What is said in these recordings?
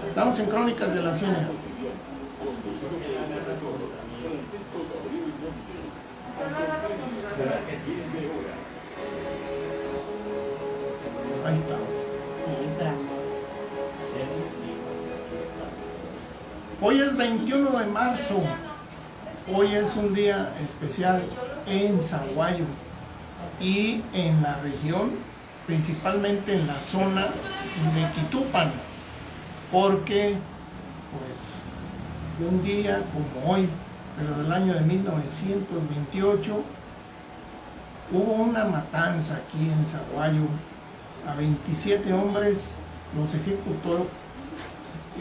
Estamos en Crónicas de la Ciénaga. Ahí estamos. Hoy es 21 de marzo. Hoy es un día especial en Zaguayo y en la región, principalmente en la zona de Quitupan, porque pues un día como hoy, pero del año de 1928, hubo una matanza aquí en Zaguayo. A 27 hombres los ejecutó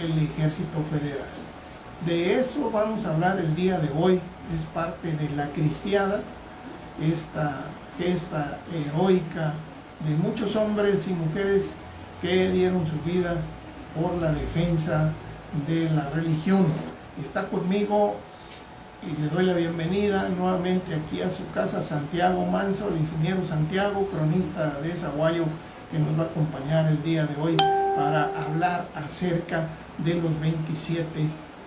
el Ejército Federal. De eso vamos a hablar el día de hoy. Es parte de la cristiada, esta gesta heroica de muchos hombres y mujeres que dieron su vida por la defensa de la religión. Está conmigo y le doy la bienvenida nuevamente aquí a su casa Santiago Manso, el ingeniero Santiago, cronista de Zaguayo, que nos va a acompañar el día de hoy para hablar acerca de los 27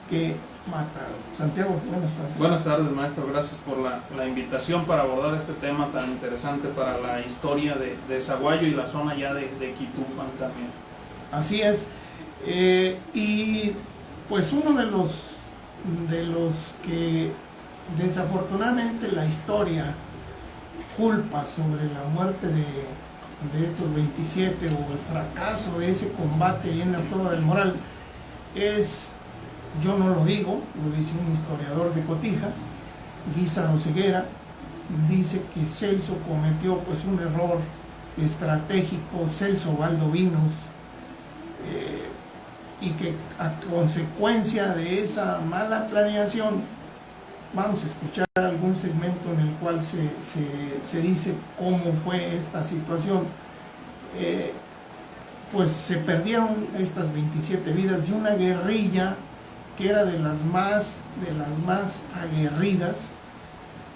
que mataron. Santiago, buenas tardes. Buenas tardes, maestro. Gracias por la invitación para abordar este tema tan interesante para la historia de Zaguayo y la zona ya de Quitupan también. Así es. Y pues uno de los que desafortunadamente la historia culpa sobre la muerte de estos 27 o el fracaso de ese combate ahí en la Cueva del Moral es, yo no lo digo, lo dice un historiador de Cotija, Guízaro Ceguera, dice que Celso cometió pues un error estratégico, Celso Valdovinos, y que a consecuencia de esa mala planeación, vamos a escuchar algún segmento en el cual se dice cómo fue esta situación. Pues se perdieron estas 27 vidas de una guerrilla que era de las más aguerridas,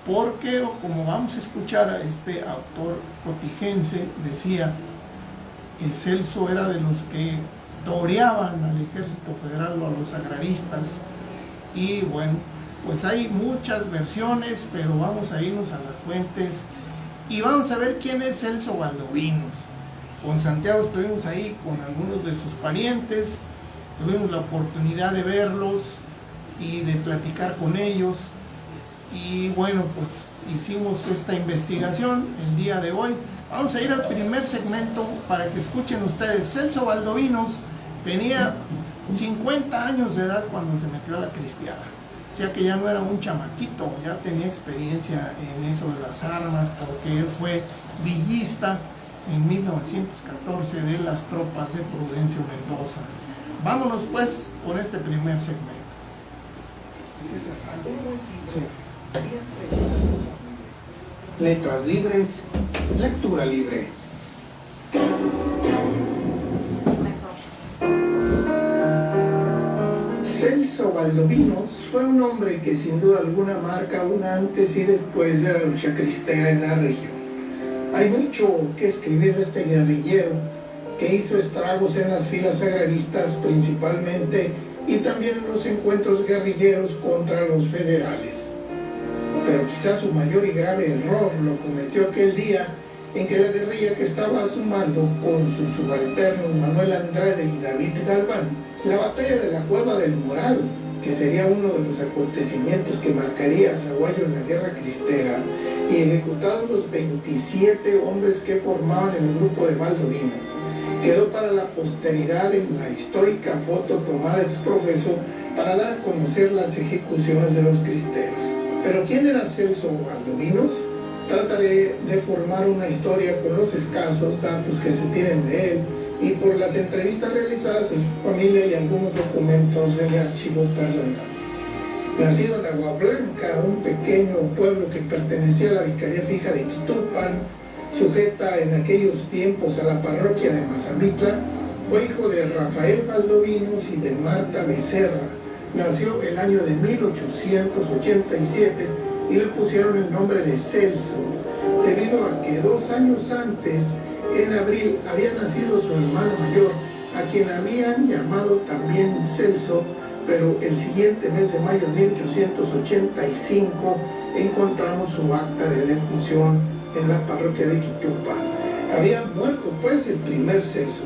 porque, como vamos a escuchar a este autor cotijense, decía que Celso era de los que toreaban al Ejército Federal o a los agraristas. Y bueno, pues hay muchas versiones, pero vamos a irnos a las fuentes y vamos a ver quién es Celso Valdovinos. Con Santiago estuvimos ahí con algunos de sus parientes, tuvimos la oportunidad de verlos y de platicar con ellos, y bueno, pues hicimos esta investigación el día de hoy. Vamos a ir al primer segmento para que escuchen ustedes. Celso Valdovinos tenía 50 años de edad cuando se metió a la cristiada, o sea que ya no era un chamaquito, ya tenía experiencia en eso de las armas, porque él fue villista en 1914 de las tropas de Prudencio Mendoza. Vámonos pues con este primer segmento. Letras libres, lectura libre. Celso Valdovinos fue un hombre que sin duda alguna marca un antes y después de la lucha cristera en la región. Hay mucho que escribir de este guerrillero que hizo estragos en las filas agraristas principalmente, y también en los encuentros guerrilleros contra los federales. Pero quizás su mayor y grave error lo cometió aquel día en que la guerrilla que estaba sumando con sus subalternos Manuel Andrade y David Galván la batalla de la Cueva del Moral, que sería uno de los acontecimientos que marcaría a Zaguayo en la guerra cristera, y ejecutados los 27 hombres que formaban el grupo de Valdovinos, quedó para la posteridad en la histórica foto tomada ex profeso para dar a conocer las ejecuciones de los cristeros. Pero ¿quién era Celso Valdovinos? Trataré de formar una historia con los escasos datos que se tienen de él y por las entrevistas realizadas en su familia y algunos documentos de mi archivo personal. Nacido en Agua Blanca, un pequeño pueblo que pertenecía a la Vicaría Fija de Quitupan, sujeta en aquellos tiempos a la parroquia de Mazamitla, fue hijo de Rafael Valdovinos y de Marta Becerra. Nació el año de 1887 y le pusieron el nombre de Celso, debido a que 2 años antes, en abril, había nacido su hermano mayor, a quien habían llamado también Celso, pero el siguiente mes de mayo de 1885 encontramos su acta de defunción en la parroquia de Quitupa. Había muerto pues el primer Celso.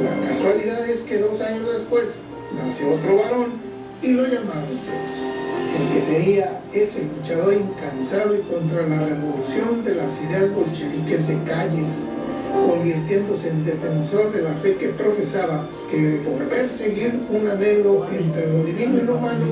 La casualidad es que 2 años después nació otro varón y lo llamaron Celso, el que sería ese luchador incansable contra la revolución de las ideas bolcheviques de calles, convirtiéndose en defensor de la fe que profesaba, que por perseguir un anhelo entre lo divino y lo humano,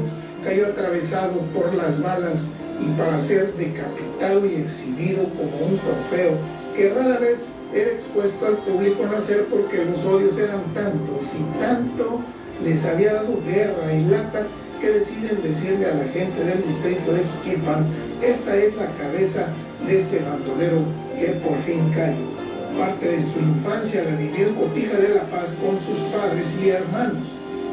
cayó atravesado por las balas y para ser decapitado y exhibido como un trofeo que rara vez era expuesto al público nacer, porque los odios eran tantos y tanto les había dado guerra y lata que deciden decirle a la gente del distrito de Jiquilpan: esta es la cabeza de ese bandolero que por fin cayó. Parte de su infancia la vivió en Cotija de la Paz con sus padres y hermanos,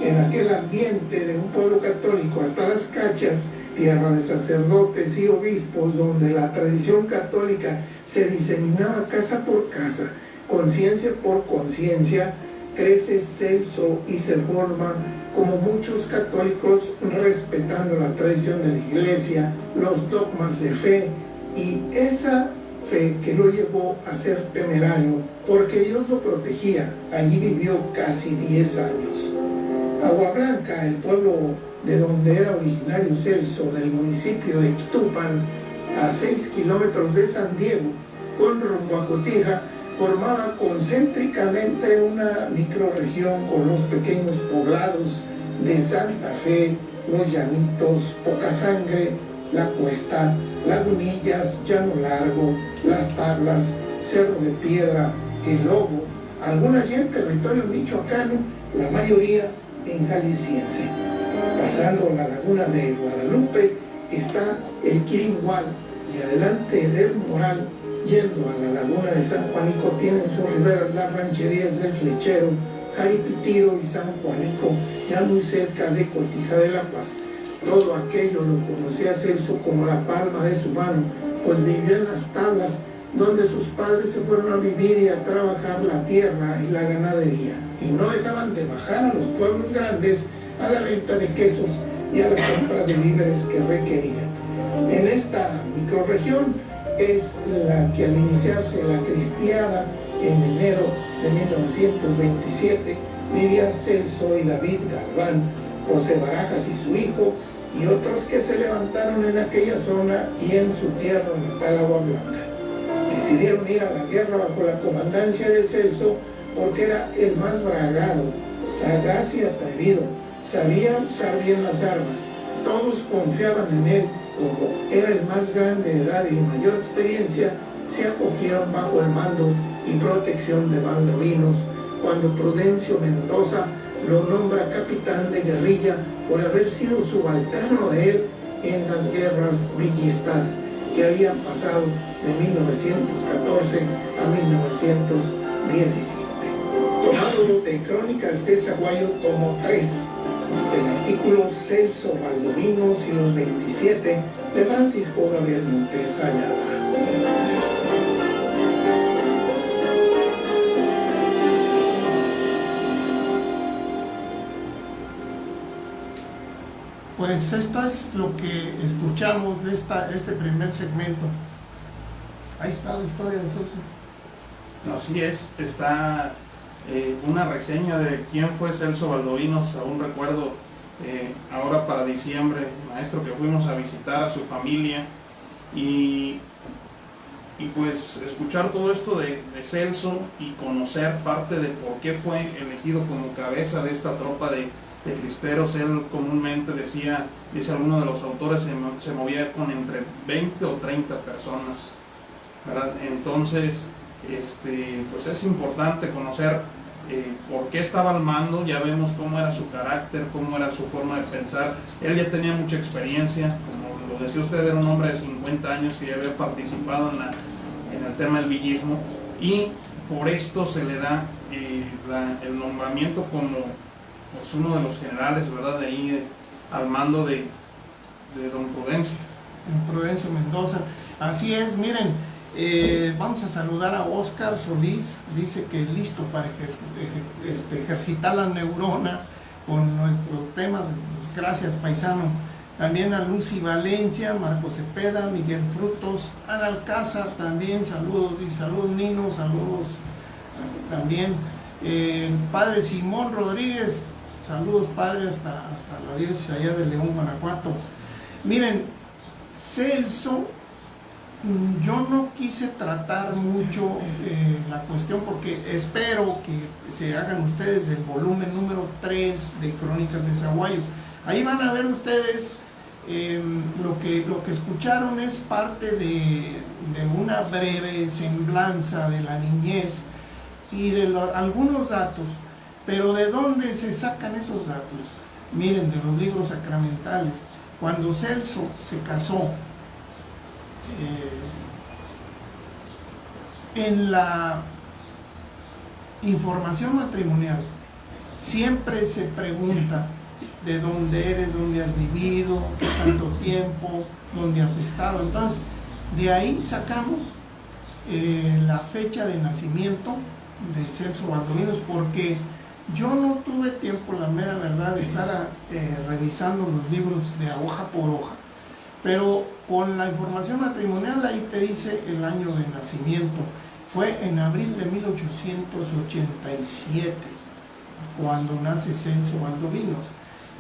en aquel ambiente de un pueblo católico hasta las cachas, tierra de sacerdotes y obispos, donde la tradición católica se diseminaba casa por casa, conciencia por conciencia. Crece Celso y se forma como muchos católicos, respetando la tradición de la iglesia, los dogmas de fe, y esa fe que lo llevó a ser temerario, porque Dios lo protegía. Allí vivió casi 10 años. Agua Blanca, el pueblo de donde era originario Celso, del municipio de Quitupan, a 6 kilómetros de San Diego, con rumbo a Cotija, formaba concéntricamente una microrregión con los pequeños poblados de Santa Fe, Los Llanitos, Poca Sangre, La Cuesta, Lagunillas, Llano Largo, Las Tablas, Cerro de Piedra, El Lobo, algunas ya en territorio michoacano, la mayoría en jalisciense. Pasando la laguna de Guadalupe está el Quiringual, y adelante del Moral, yendo a la laguna de San Juanico, tienen sus riberas las rancherías del Flechero, Jaripitiro y San Juanico, ya muy cerca de Cotija de la Paz. Todo aquello lo conocía Celso como la palma de su mano, pues vivió en las tablas donde sus padres se fueron a vivir y a trabajar la tierra y la ganadería, y no dejaban de bajar a los pueblos grandes a la venta de quesos y a la compra de víveres que requerían. En esta microrregión es la que, al iniciarse la cristiada en enero de 1927, vivían Celso y David Galván, José Barajas y su hijo, y otros que se levantaron en aquella zona y en su tierra natal, Agua Blanca. Decidieron ir a la guerra bajo la comandancia de Celso porque era el más bragado, sagaz y atrevido, sabía usar bien las armas. Todos confiaban en él. Como era el más grande de edad y mayor experiencia, se acogieron bajo el mando y protección de Valdovinos, cuando Prudencio Mendoza lo nombra capitán de guerrilla por haber sido subalterno de él en las guerras villistas que habían pasado de 1914 a 1917. Tomado de Crónicas de Zaguayo, tomo 3, del artículo Celso Valdovinos y los 27 de Francisco Gabriel Montes Ayala. Pues esto es lo que escuchamos de este primer segmento. Ahí está la historia de Celso. Así es, está una reseña de quién fue Celso Valdovinos. Aún recuerdo ahora para diciembre, maestro, que fuimos a visitar a su familia y pues escuchar todo esto de Celso y conocer parte de por qué fue elegido como cabeza de esta tropa de cristeros. Él comúnmente dice alguno de los autores, se movía con entre 20 o 30 personas, ¿verdad? Entonces, pues es importante conocer por qué estaba al mando. Ya vemos cómo era su carácter, cómo era su forma de pensar. Él ya tenía mucha experiencia, como lo decía usted, era un hombre de 50 años que ya había participado en el tema del villismo, y por esto se le da el nombramiento como pues uno de los generales, ¿verdad?, de ahí al mando de don Prudencio. Don Prudencio Mendoza. Así es, miren, Vamos a saludar a Oscar Solís, dice que listo para ejercitar la neurona con nuestros temas. Pues gracias, paisano. También a Lucy Valencia, Marco Cepeda, Miguel Frutos, Ana Alcázar también, saludos, dice saludos Nino, saludos también. Padre Simón Rodríguez, saludos padre hasta la diócesis allá de León, Guanajuato. Miren, Celso, yo no quise tratar mucho la cuestión porque espero que se hagan ustedes del volumen número 3 de Crónicas de Zaguayo. Ahí van a ver ustedes lo que escucharon es parte de una breve semblanza de la niñez y de algunos datos, pero ¿de dónde se sacan esos datos? Miren, de los libros sacramentales. Cuando Celso se casó, en la información matrimonial siempre se pregunta de dónde eres, dónde has vivido, qué tanto tiempo, dónde has estado. Entonces, de ahí sacamos la fecha de nacimiento de Celso Valdovinos, porque yo no tuve tiempo, la mera verdad, de estar revisando los libros de hoja por hoja, pero con la información matrimonial ahí te dice el año de nacimiento. Fue en abril de 1887 cuando nace Celso Valdovinos.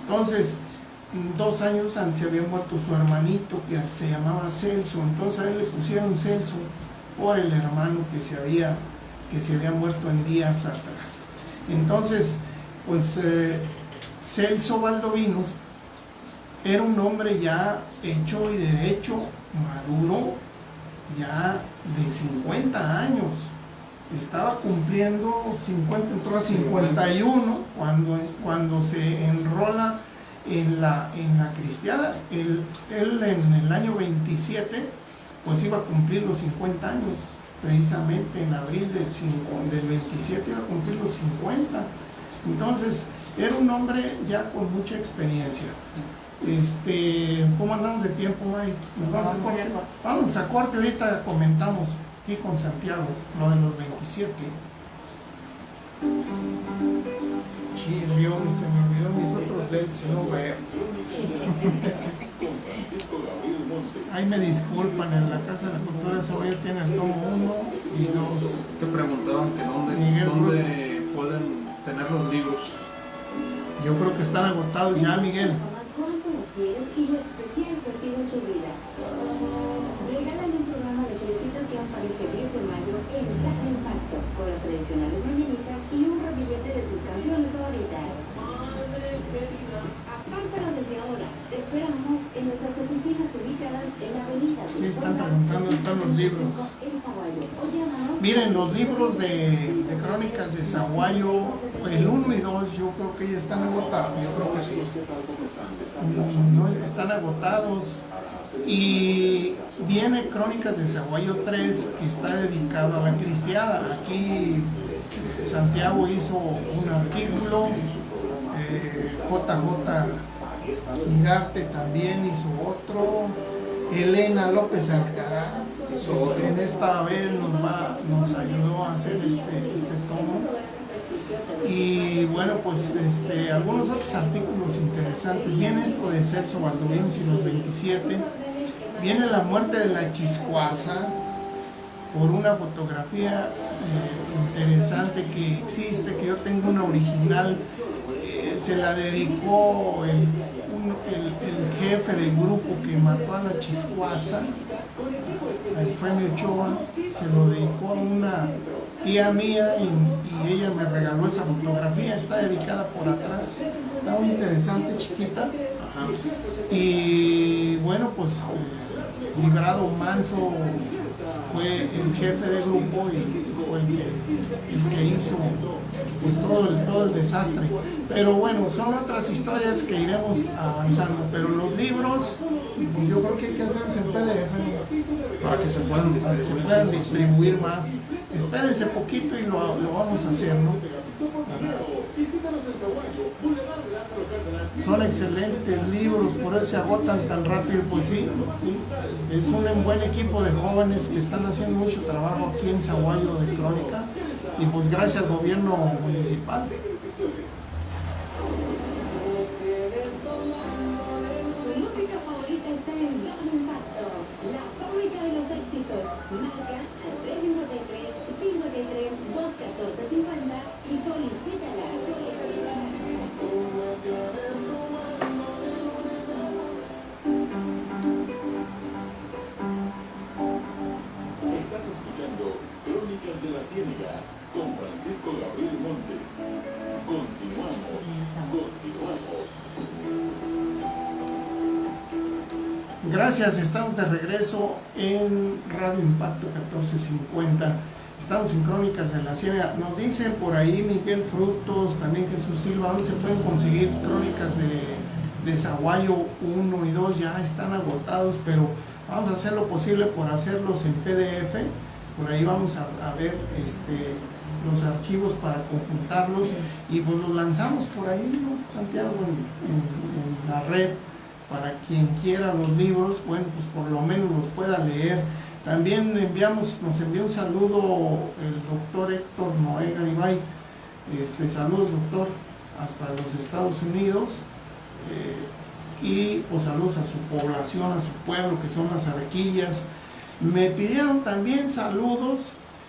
Entonces, 2 años antes se había muerto su hermanito que se llamaba Celso, entonces a él le pusieron Celso por el hermano que se había muerto en días atrás. Entonces, pues Celso Valdovinos era un hombre ya hecho y derecho, maduro, ya de 50 años. Estaba cumpliendo 50, entró a 51 cuando se enrola en la cristiana. Él en el año 27 pues iba a cumplir los 50 años, precisamente en abril del 27 iba a cumplir los 50. Entonces era un hombre ya con mucha experiencia. ¿Cómo andamos de tiempo, Mari? Vamos a corte, ahorita comentamos aquí con Santiago lo de los 27. Sí, se me olvidó mis otros leds, no veo. Ahí me disculpan, en la Casa de la Cultura de Zaguayo tiene el tomo 1 y 2. Te preguntaban que dónde pueden tener los libros. Yo creo que están agotados ya, Miguel. Y lo especial que tiene su vida. Regalan un programa de felicitación para este 10 de mayo en Caja Impacto, con las tradicionales mañanitas y un ramillete de sus canciones favoritas. Madre querida, apártalo desde ahora. Te esperamos en nuestras oficinas ubicadas en la avenida. Sí, están preguntando, están los libros. Miren, los libros de Crónicas de Zaguayo, el 1 y 2, yo creo que ya están agotados. Yo creo que sí. No, están agotados. Y viene Crónicas de Zaguayo 3, que está dedicado a la cristiada. Aquí Santiago hizo un artículo, JJ Mirarte también hizo otro, Elena López Alcaraz en esta vez nos ayudó a hacer este tomo. Y bueno, pues algunos otros artículos interesantes. Viene esto de Celso Valdovinos y los 27. Viene la muerte de la Chiscuaza, por una fotografía interesante que existe, que yo tengo una original. Se la dedicó el jefe del grupo que mató a la Chiscuaza, Eufemio Ochoa. Se lo dedicó a una tía mía y ella me regaló esa fotografía. Está dedicada por atrás, está muy interesante, chiquita. Ajá. Y bueno, pues Librado Manso fue el jefe del grupo y fue el que hizo pues todo el desastre. Pero bueno, son otras historias que iremos avanzando. Pero los libros, pues yo creo que hay que hacerlos en PDF, para que se puedan distribuir más. Espérense poquito y lo vamos a hacer, ¿no? Son excelentes libros, por eso se agotan tan rápido. Pues sí, sí, es un buen equipo de jóvenes que están haciendo mucho trabajo aquí en Zaguayo de crónica, y pues gracias al gobierno municipal. Tu música favorita está en Radio Impacto, la fábrica de los éxitos. Marca al 353 53 214 50 y solicítala. Estás escuchando Crónicas de la Ciénega con Francisco Gabriel Montes. Continuamos. Gracias, estamos de regreso en Radio Impacto 1450. Estamos en Crónicas de la Ciénega. Nos dicen por ahí Miguel Frutos, también Jesús Silva, ¿dónde se pueden conseguir Crónicas de Zaguayo 1 y 2? Ya están agotados, pero vamos a hacer lo posible por hacerlos en PDF. Por ahí vamos a ver los archivos para conjuntarlos y pues los lanzamos por ahí, ¿no, Santiago? En la red, para quien quiera los libros, bueno, pues por lo menos los pueda leer. También nos envió un saludo el doctor Héctor Noé Garibay. Saludos, doctor, hasta los Estados Unidos, y pues saludos a su población, a su pueblo, que son las Arequillas. Me pidieron también saludos,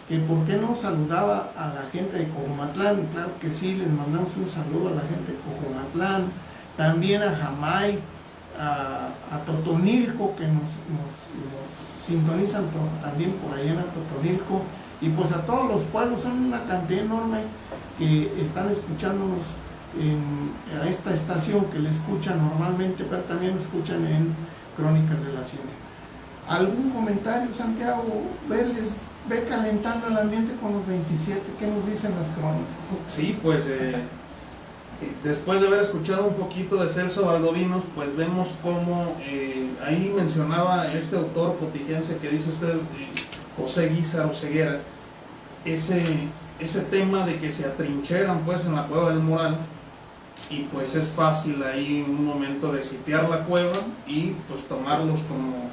que por qué no saludaba a la gente de Cojumatlán. Claro que sí, les mandamos un saludo a la gente de Cojumatlán, también a Jamay, a Totonilco, que nos sintonizan también por allá en Totonilco, y pues a todos los pueblos. Son una cantidad enorme que están escuchándonos a esta estación, que le escuchan normalmente, pero también lo escuchan en Crónicas de la Ciénega. ¿Algún comentario, Santiago? Ve calentando el ambiente con los 27, ¿qué nos dicen las crónicas? Sí, pues después de haber escuchado un poquito de Celso Valdovinos, pues vemos cómo ahí mencionaba este autor potigense que dice usted, José Guízaro Ceguera, ese tema de que se atrincheran pues en la cueva del Moral, y pues es fácil ahí en un momento de sitiar la cueva y pues tomarlos como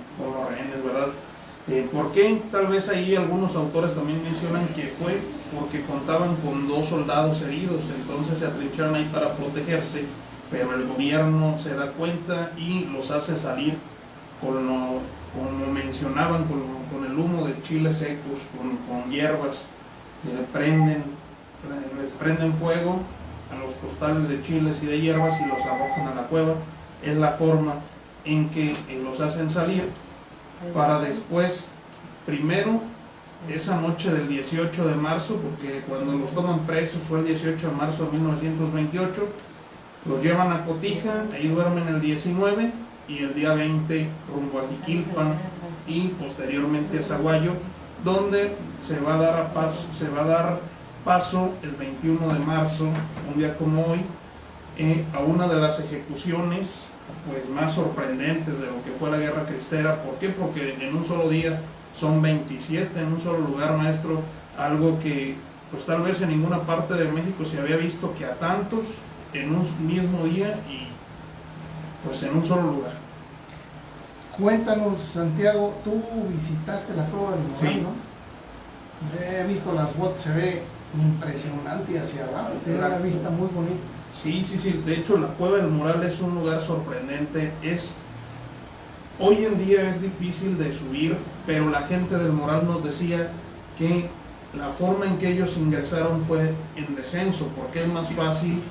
rehenes, ¿verdad? ¿Por qué? Tal vez ahí algunos autores también mencionan que fue porque contaban con 2 soldados heridos, entonces se atrincharon ahí para protegerse, pero el gobierno se da cuenta y los hace salir como mencionaban, con el humo de chiles secos, con hierbas, les prenden fuego a los costales de chiles y de hierbas y los arrojan a la cueva. Es la forma en que los hacen salir, para después, primero, esa noche del 18 de marzo, porque cuando los toman presos fue el 18 de marzo de 1928, los llevan a Cotija, ahí duermen el 19, y el día 20 rumbo a Jiquilpan y posteriormente a Zaguayo, donde se va a dar paso el 21 de marzo, un día como hoy, a una de las ejecuciones pues más sorprendentes de lo que fue la Guerra Cristera. ¿Por qué? Porque en un solo día son 27 en un solo lugar, maestro, algo que pues tal vez en ninguna parte de México se había visto, que a tantos en un mismo día y pues en un solo lugar. Cuéntanos, Santiago, tú visitaste la cueva del Moral, Sí. ¿no? He visto las fotos, se ve impresionante hacia abajo, tiene una vista muy bonita. Sí, de hecho la cueva del Moral es un lugar sorprendente. Hoy en día es difícil de subir, pero la gente del Moral nos decía que la forma en que ellos ingresaron fue en descenso, porque es más fácil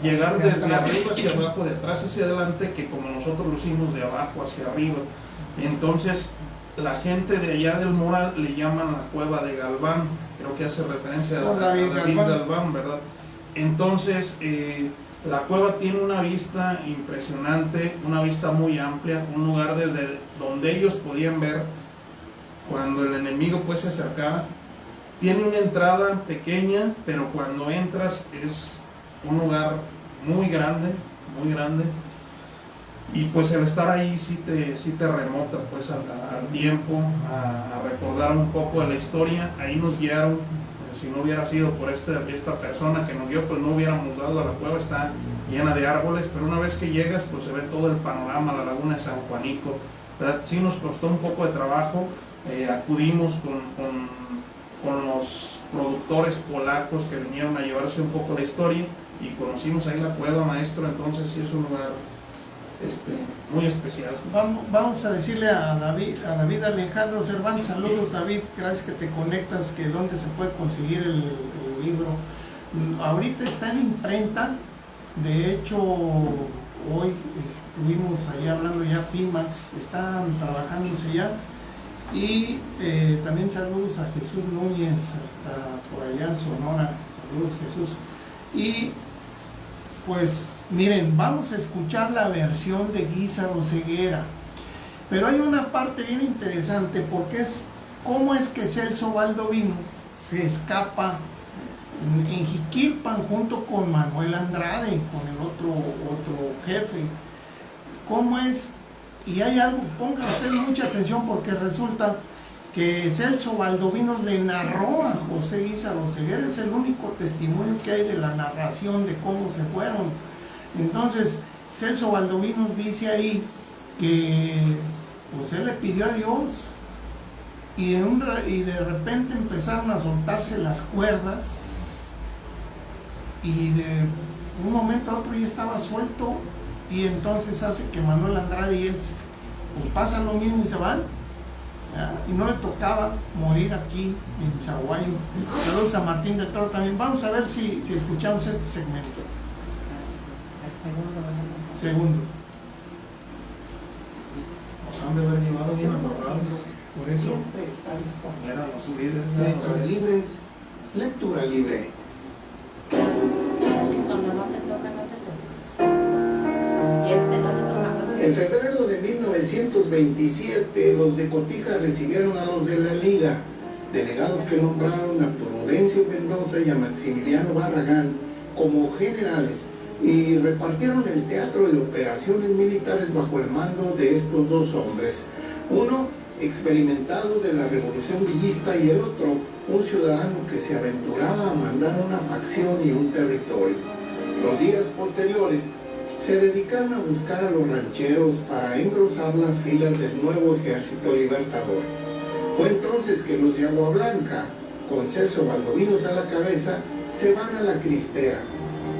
llegar desde arriba hacia abajo, de atrás hacia adelante, que como nosotros lo hicimos de abajo hacia arriba. Entonces la gente de allá del Moral le llaman la cueva de Galván, creo que hace referencia a David Galván, ¿verdad? Entonces la cueva tiene una vista impresionante, una vista muy amplia, un lugar desde donde ellos podían ver cuando el enemigo pues se acercaba. Tiene una entrada pequeña, pero cuando entras es un lugar muy grande, y pues el estar ahí sí te remota pues al tiempo, a recordar un poco de la historia. Ahí nos guiaron si no hubiera sido por esta persona que nos dio, pues no hubiéramos dado a la cueva. Está llena de árboles, pero una vez que llegas, pues se ve todo el panorama, la laguna de San Juanico, ¿verdad? Sí nos costó un poco de trabajo, acudimos con los productores polacos que vinieron a llevarse un poco la historia y conocimos ahí la cueva, maestro. Entonces sí es un lugar muy especial. Vamos a decirle a David Alejandro Cervantes, saludos David, gracias que te conectas, que dónde se puede conseguir el libro. Ahorita está en imprenta, de hecho hoy estuvimos ahí hablando ya, Filmax, están trabajándose ya, y también saludos a Jesús Núñez, hasta por allá en Sonora, saludos Jesús. Y pues miren, vamos a escuchar la versión de Guízaro Ceguera, pero hay una parte bien interesante, porque es cómo es que Celso Valdovinos se escapa en Jiquilpan junto con Manuel Andrade, con el otro jefe. ¿Cómo es? Y hay algo, pongan ustedes mucha atención, porque resulta que Celso Valdovinos le narró a José Guízaro Ceguera, es el único testimonio que hay de la narración de cómo se fueron. Entonces Celso Valdovinos dice ahí que pues él le pidió a Dios y de repente empezaron a soltarse las cuerdas y de un momento a otro ya estaba suelto, y entonces hace que Manuel Andrade y él pues pasan lo mismo y se van, ¿ya? Y no le tocaba morir aquí en Zaguayo. Saludos a Martín de Toro también. Vamos a ver si escuchamos este segmento. Segundo. Nos han de haber llevado bien amarrados. Por eso Eran los líderes. Lectura libres, lectura libre. Cuando no te toca, no te toca. Y no le tocaba. En febrero de 1927, los de Cotija recibieron a los de la Liga, delegados que nombraron a Prudencio Mendoza y a Maximiliano Barragán como generales, y repartieron el teatro de operaciones militares bajo el mando de estos dos hombres, uno experimentado de la revolución villista y el otro un ciudadano que se aventuraba a mandar una facción y un territorio. Los días posteriores se dedicaron a buscar a los rancheros para engrosar las filas del nuevo ejército libertador. Fue entonces que los de Agua Blanca, con Celso Valdovinos a la cabeza, se van a la Cristera.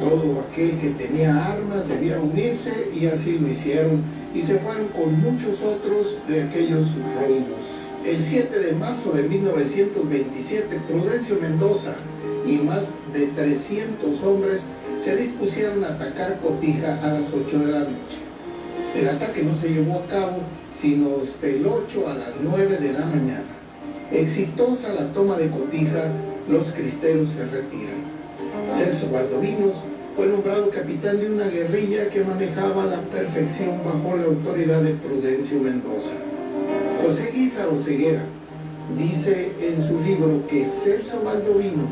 Todo aquel que tenía armas debía unirse, y así lo hicieron, y se fueron con muchos otros de aquellos rumbos. El 7 de marzo de 1927, Prudencio Mendoza y más de 300 hombres se dispusieron a atacar Cotija a las 8 de la noche. El ataque no se llevó a cabo sino del 8 a las 9 de la mañana. Exitosa la toma de Cotija, los cristeros se retiran. Celso Valdovinos fue nombrado capitán de una guerrilla que manejaba a la perfección bajo la autoridad de Prudencio Mendoza. José Guízaro Ceguera dice en su libro que Celso Valdovinos,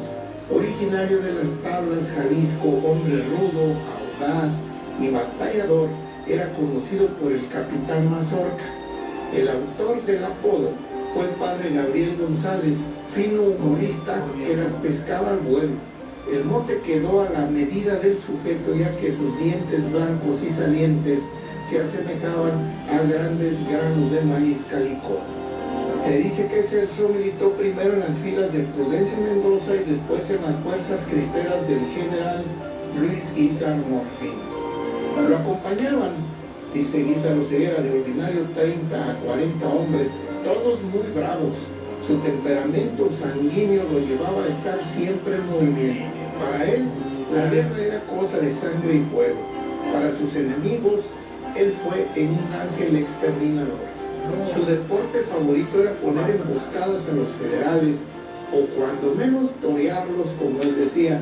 originario de las Tablas, Jalisco, hombre rudo, audaz y batallador, era conocido por el capitán Mazorca. El autor del apodo fue el padre Gabriel González, fino humorista que las pescaba al vuelo. El mote quedó a la medida del sujeto, ya que sus dientes blancos y salientes se asemejaban a grandes granos de maíz calicó. Se dice que Celso militó primero en las filas de Prudencio Mendoza y después en las fuerzas cristeras del general Luis Guízar Morfín. Lo acompañaban, dice Guízaro Ceguera, de ordinario 30 a 40 hombres, todos muy bravos. Su temperamento sanguíneo lo llevaba a estar siempre en movimiento. Para él, la guerra era cosa de sangre y fuego. Para sus enemigos, él fue en un ángel exterminador. Su deporte favorito era poner emboscadas a los federales, o cuando menos torearlos, como él decía.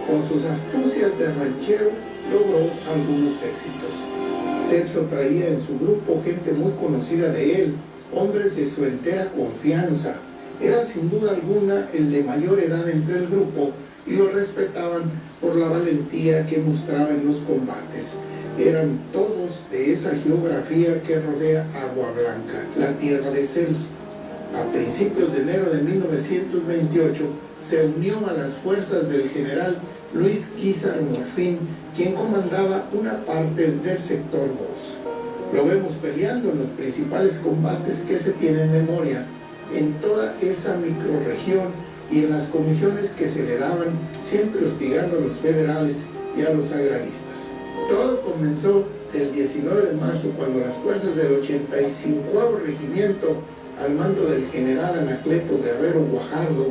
Con sus astucias de ranchero logró algunos éxitos. Celso traía en su grupo gente muy conocida de él, hombres de su entera confianza. Era sin duda alguna el de mayor edad entre el grupo, y lo respetaban por la valentía que mostraba en los combates. Eran todos de esa geografía que rodea Agua Blanca, la tierra de Celso. A principios de enero de 1928, se unió a las fuerzas del general Luis Guízar Morfín, quien comandaba una parte del sector 2. Lo vemos peleando en los principales combates que se tienen en memoria, en toda esa microrregión y en las comisiones que se le daban, siempre hostigando a los federales y a los agraristas. Todo comenzó el 19 de marzo cuando las fuerzas del 85º Regimiento, al mando del general Anacleto Guerrero Guajardo,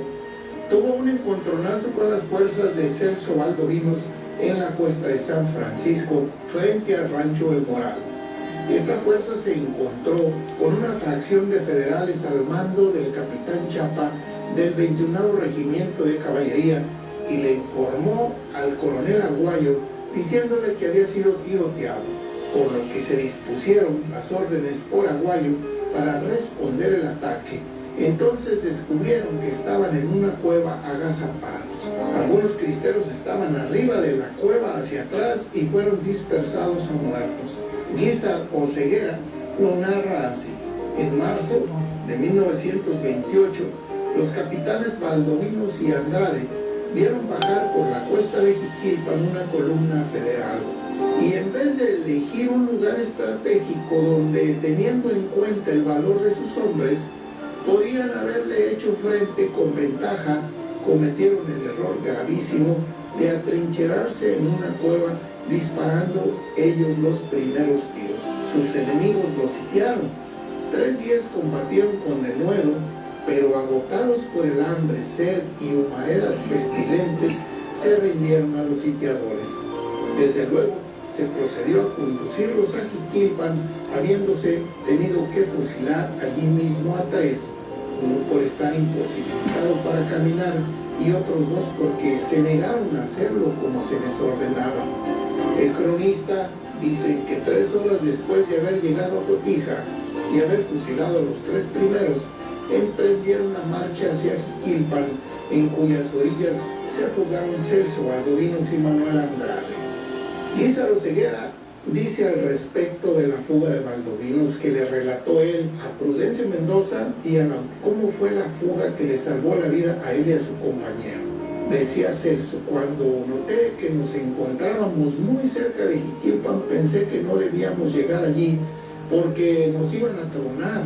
tuvo un encontronazo con las fuerzas de Celso Valdovinos en la cuesta de San Francisco, frente al rancho El Moral. Esta fuerza se encontró con una fracción de federales al mando del capitán Chapa del 21º Regimiento de Caballería y le informó al coronel Aguayo diciéndole que había sido tiroteado, por lo que se dispusieron las órdenes por Aguayo para responder el ataque. Entonces descubrieron que estaban en una cueva agazapados. Algunos cristeros estaban arriba de la cueva hacia atrás y fueron dispersados o muertos. Guízar Oseguera lo narra así. En marzo de 1928, los capitanes Valdovinos y Andrade vieron bajar por la cuesta de Jiquilpan una columna federal. Y en vez de elegir un lugar estratégico donde, teniendo en cuenta el valor de sus hombres, podían haberle hecho frente con ventaja, cometieron el error gravísimo de atrincherarse en una cueva disparando ellos los primeros tiros. Sus enemigos los sitiaron. 3 días combatieron con denuedo, pero agotados por el hambre, sed y humaredas pestilentes, se rindieron a los sitiadores. Desde luego, se procedió a conducirlos a Jiquilpan, habiéndose tenido que fusilar allí mismo a 3, uno por estar imposibilitado para caminar y otros 2 porque se negaron a hacerlo como se les ordenaba. El cronista dice que 3 horas después de haber llegado a Cotija y haber fusilado a los 3 primeros, emprendieron la marcha hacia Jiquilpan, en cuyas orillas se afogaron Celso Valdovinos y Manuel Andrade. Guízar Oseguera dice al respecto de la fuga de Valdovinos que le relató él a Prudencio Mendoza y a cómo fue la fuga que le salvó la vida a él y a su compañero. Decía Celso: cuando noté que nos encontrábamos muy cerca de Jiquilpan, pensé que no debíamos llegar allí porque nos iban a tronar,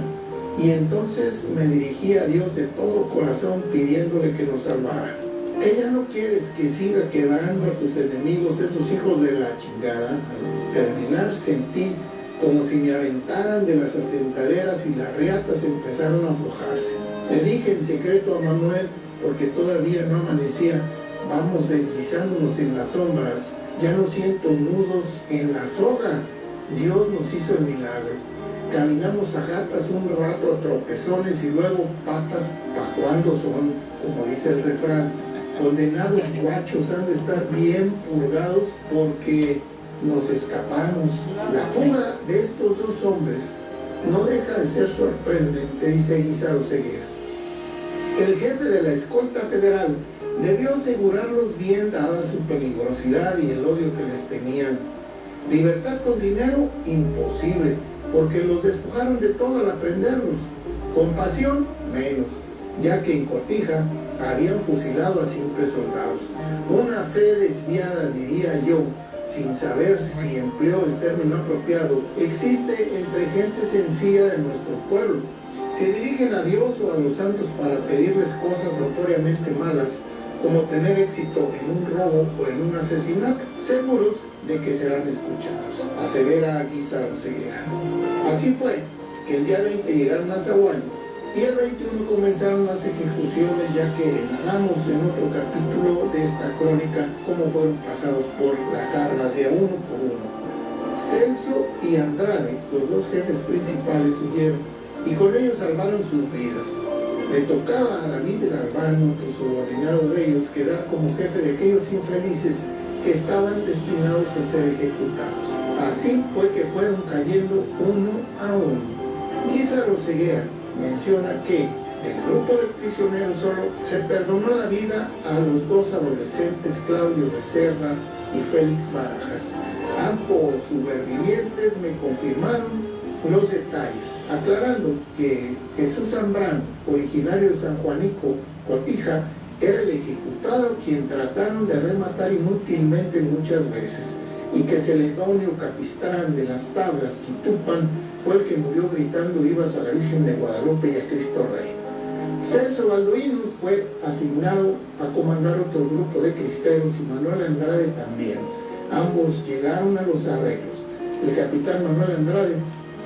y entonces me dirigí a Dios de todo corazón pidiéndole que nos salvara. Ella no quieres que siga quebrando a tus enemigos, esos hijos de la chingada. Al terminar sentí como si me aventaran de las asentaderas y las riatas empezaron a aflojarse. Le dije en secreto a Manuel, porque todavía no amanecía: vamos deslizándonos en las sombras, ya no siento nudos en la soga. Dios nos hizo el milagro. Caminamos a gatas un rato a tropezones y luego patas pa' cuando son, como dice el refrán. Condenados guachos han de estar bien purgados porque nos escapamos. La fuga de estos 2 hombres no deja de ser sorprendente, dice Guízar Oseguera. El jefe de la escolta federal debió asegurarlos bien dada su peligrosidad y el odio que les tenían. Libertad con dinero, imposible, porque los despojaron de todo al aprenderlos. Compasión, menos, ya que en Cotija habían fusilado a simples soldados. Una fe desviada, diría yo, sin saber si empleo el término apropiado, existe entre gente sencilla de nuestro pueblo. Se dirigen a Dios o a los santos para pedirles cosas notoriamente malas, como tener éxito en un robo o en un asesinato, seguros de que serán escuchados, asevera Guízar Oseguera. Así fue que el día 20 llegaron a Zaguayo y el 21 comenzaron las ejecuciones, ya que narramos en otro capítulo de esta crónica cómo fueron pasados por las armas de uno por uno. Celso y Andrade, los 2 jefes principales, huyeron y con ellos salvaron sus vidas. Le tocaba a David Galván, otro subordinado de ellos, quedar como jefe de aquellos infelices que estaban destinados a ser ejecutados. Así fue que fueron cayendo uno a uno. Guízar Oseguera menciona que del grupo de prisioneros solo se perdonó la vida a los 2 adolescentes, Claudio Becerra y Félix Barajas. Ambos supervivientes me confirmaron los detalles, aclarando que Jesús Zambrano, originario de San Juanico, Cotija, era el ejecutado quien trataron de rematar inútilmente muchas veces, y que Celedonio Capistrán de las Tablas, Quitupan, fue el que murió gritando vivas a la Virgen de Guadalupe y a Cristo Rey. Celso Baldovinos fue asignado a comandar otro grupo de cristeros y Manuel Andrade también. Ambos llegaron a los arreglos. El capitán Manuel Andrade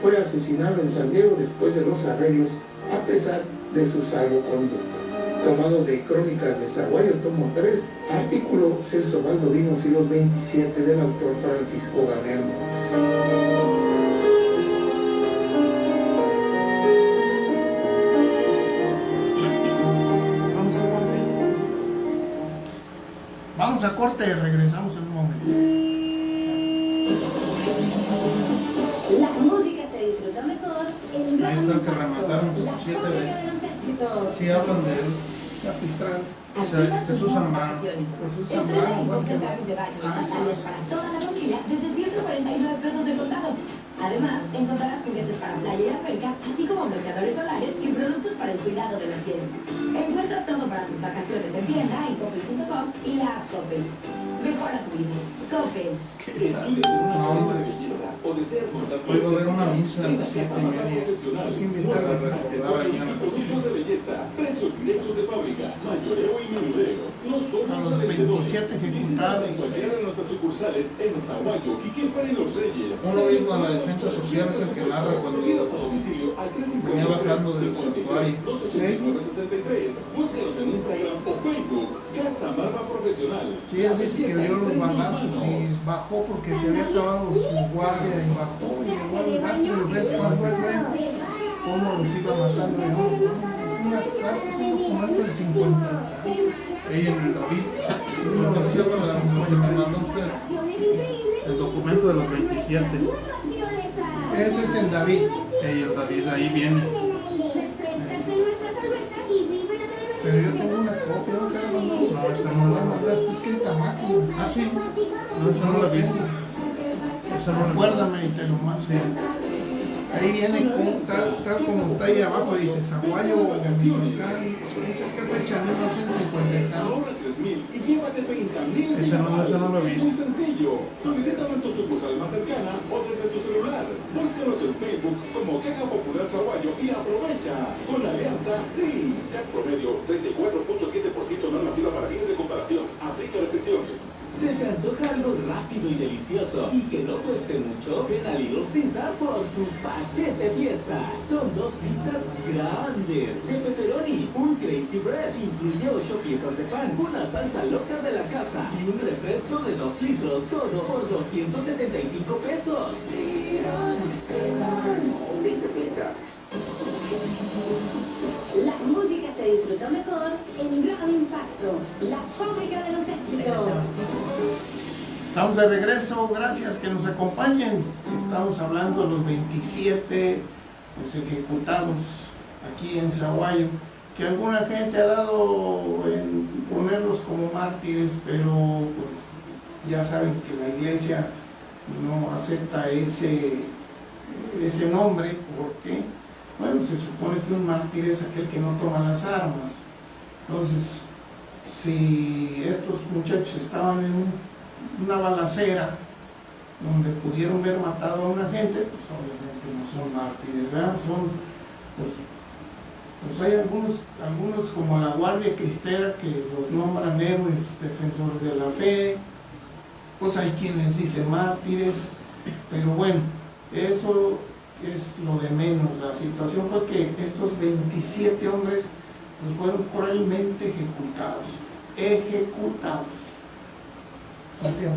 fue asesinado en San Diego después de los arreglos, a pesar de su salvoconducto. Tomado de Crónicas de Zaguayo, tomo 3, artículo Celso Baldovinos y los 27 del autor Francisco Gabriel Montes. Vamos a corte y regresamos en un momento. La música se disfruta mejor en Ahí está el que remataron como 7 veces. Sí hablan de él. Capistrán. Jesús Zambrano. Jesús Zambrano fue el que... Para toda la familia desde 149 pesos de contado. Además, encontrarás juguetes para playa y alberca, así como bloqueadores solares y productos para el cuidado de la piel. Encuentra todo para tus vacaciones en tienda en Coppel.com y la app Coppel. Mejora tu vida. Coppel. ¿Estudias en una clínica de belleza o deseas montar tu Hoy va a haber una misa a las 7:30. profesional? Hay que inventar Para recordar aquí en el Productos de belleza, precios directos de fábrica, mayoreo y menudeo. No somos A los 27 ejecutados. En cualquiera de nuestras sucursales en Zaguayo, Quiquilpan y Los Reyes. Uno mismo a la defensa social es el que narra cuando Pedidos a domicilio al venía bajando del santuario. 28963. Búsquenos en Instagram o Facebook. Casa Marva Profesional. Sí, él dice que dio los balazos y bajó porque se había acabado su guardia y bajó y llegó al gato y ves cuál fue el güey, cómo los iba matando de uno. Es una carta, es un documento del 50. Ella en el David, lo que me mandó usted, el documento de los 27. Ese es el David. Ella, David, ahí viene. Pero yo tengo una copia, ¿no te la mandó? No, esa no la mandó. Está escrita a máquina. Ah, sí. No, esa no la he visto. Esa no la he visto. Acuérdame y te lo mando. Sí. Ahí viene tal como está ahí abajo, dice Zaguayo, Michoacán, dice qué fecha, 1950 y tal. Ahorra 3,000 y llévate 30,000. Esa no lo he visto. Muy sencillo. Solicítalo en tu sucursal más cercana o desde tu celular. Búscanos en Facebook como Caja Popular Zaguayo y aprovecha. Con Alianza, sí. TAC promedio 34.7% no masiva para fines de comparación. Aplica restricciones. ¿Se te antoja algo rápido y delicioso y que no cueste mucho? Ven a Little Caesar por tu pastel de fiesta. Son 2 pizzas grandes de pepperoni, un crazy bread, incluye 8 piezas de pan, una salsa loca de la casa y un refresco de 2 litros, todo por 275 pesos. Pizza. La música se disfruta mejor en Gran Impacto, la fábrica de los éxitos. Estamos de regreso, gracias que nos acompañen. Estamos hablando de los 27 pues, ejecutados aquí en Zaguayo, que alguna gente ha dado en ponerlos como mártires, pero pues ya saben que la iglesia no acepta ese nombre, porque bueno, se supone que un mártir es aquel que no toma las armas. Entonces, si estos muchachos estaban en una balacera donde pudieron ver matado a una gente, pues obviamente no son mártires, ¿verdad? Son, pues hay algunos como la Guardia Cristera que los nombran héroes defensores de la fe, pues hay quienes dicen mártires, pero bueno, eso es lo de menos. La situación fue que estos 27 hombres pues, fueron cruelmente ejecutados. Santiago.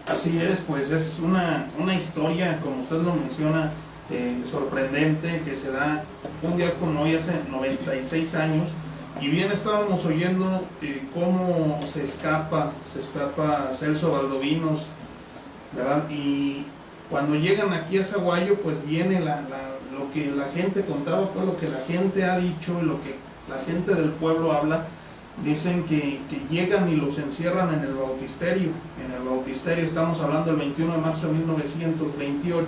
Así es, pues es una historia, como usted lo menciona, sorprendente, que se da un día como hoy, hace 96 años, y bien estábamos oyendo cómo se escapa Celso Baldovinos, ¿verdad? Y cuando llegan aquí a Zaguayo, pues viene lo que la gente contaba, pues lo que la gente ha dicho, lo que la gente del pueblo habla. Dicen que llegan y los encierran en el bautisterio. En el bautisterio, estamos hablando del 21 de marzo de 1928,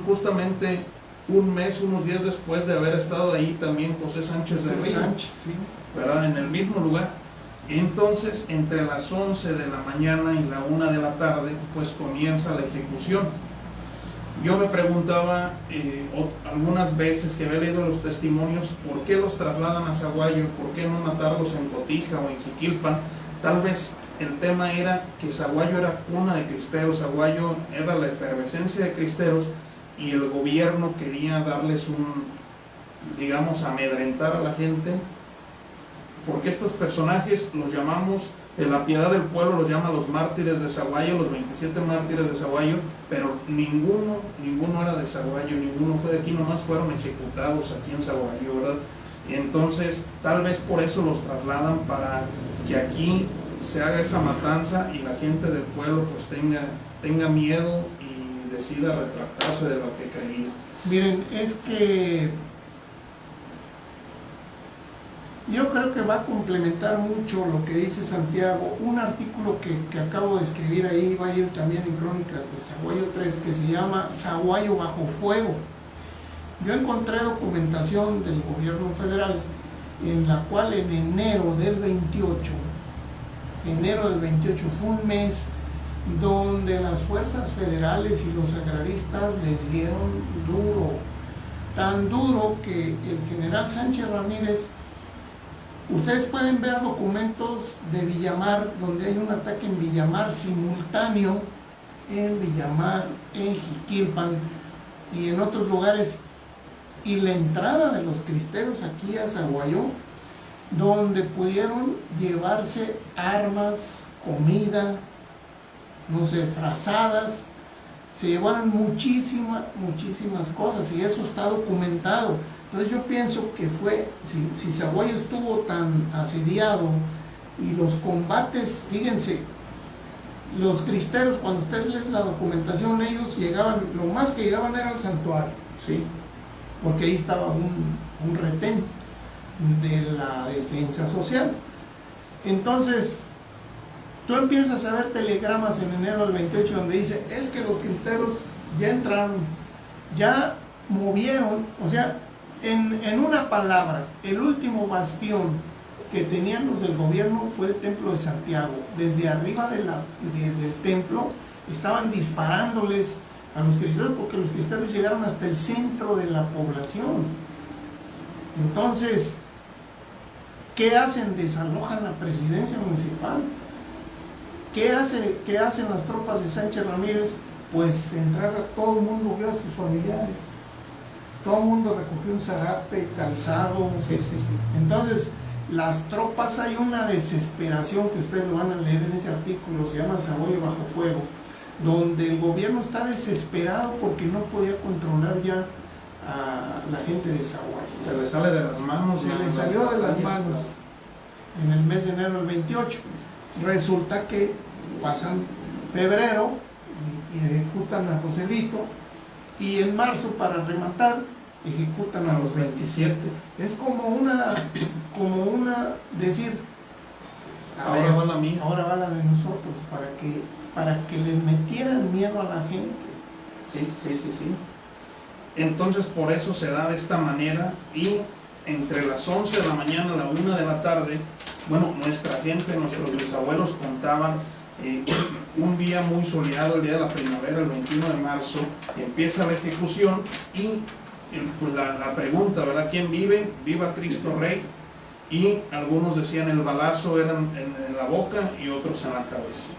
justamente un mes, unos días después de haber estado ahí también José Sánchez de José Río, Sánchez, sí. ¿verdad? En el mismo lugar. Entonces, entre las 11 de la mañana y la 1 de la tarde, pues comienza la ejecución. Yo me preguntaba algunas veces que había leído los testimonios, ¿por qué los trasladan a Zaguayo? ¿Por qué no matarlos en Cotija o en Jiquilpan? Tal vez el tema era que Zaguayo era cuna de cristeros, Zaguayo era la efervescencia de cristeros, y el gobierno quería darles digamos, amedrentar a la gente, porque estos personajes los llamamos, en la Piedad del Pueblo los llama los mártires de Zaguayo, los 27 mártires de Zaguayo, pero ninguno era de Zaguayo, ninguno fue de aquí, nomás fueron ejecutados aquí en Zaguayo, ¿verdad? Y entonces, tal vez por eso los trasladan, para que aquí se haga esa matanza y la gente del pueblo pues tenga miedo y decida retractarse de lo que creía. Miren, es que yo creo que va a complementar mucho lo que dice Santiago. Un artículo que acabo de escribir ahí, va a ir también en Crónicas de Zaguayo 3, que se llama Zaguayo bajo fuego. Yo encontré documentación del gobierno federal en la cual en enero del 28 fue un mes donde las fuerzas federales y los agraristas les dieron duro, tan duro que el general Sánchez Ramírez, ustedes pueden ver documentos de Villamar, donde hay un ataque en Villamar simultáneo, en Villamar, en Jiquilpan y en otros lugares, y la entrada de los cristeros aquí a Zaguayo, donde pudieron llevarse armas, comida, no sé, frazadas, se llevaron muchísimas cosas, y eso está documentado. Entonces yo pienso que fue, si Zaguayo estuvo tan asediado y los combates, fíjense, los cristeros, cuando ustedes leen la documentación, ellos llegaban, lo más que llegaban era al santuario, Sí. porque ahí estaba un retén de la defensa social. Entonces, tú empiezas a ver telegramas en enero del 28 donde dice, es que los cristeros ya entraron, ya movieron, o sea, en una palabra, el último bastión que tenían los del gobierno fue el templo de Santiago. Desde arriba del templo estaban disparándoles a los cristeros, porque los cristeros llegaron hasta el centro de la población. Entonces, ¿qué hacen? Desalojan la presidencia municipal. ¿Qué hacen las tropas de Sánchez Ramírez? Pues entrar a todo el mundo, vio a sus familiares. Todo el mundo recogió un zarape, calzado. Sí. Entonces, las tropas, hay una desesperación que ustedes lo van a leer en ese artículo, se llama Zaguayo bajo fuego, donde el gobierno está desesperado porque no podía controlar ya a la gente de Zaguayo. Se le sale de las manos. Se le salió de las manos en el mes de enero del 28. Resulta que pasan febrero y ejecutan a Joselito, y en marzo, para rematar, ejecutan a los 27. Es como una decir, Ahora va la mía. ahora va la de nosotros, para que les metieran miedo a la gente. Sí. Entonces, por eso se da de esta manera, y entre las 11 de la mañana a la 1 de la tarde, bueno, nuestra gente, nuestros bisabuelos contaban un día muy soleado, el día de la primavera, el 21 de marzo, empieza la ejecución, y pues la pregunta, ¿verdad? ¿Quién vive? Viva Cristo Rey. Y algunos decían el balazo era en la boca y otros en la cabeza.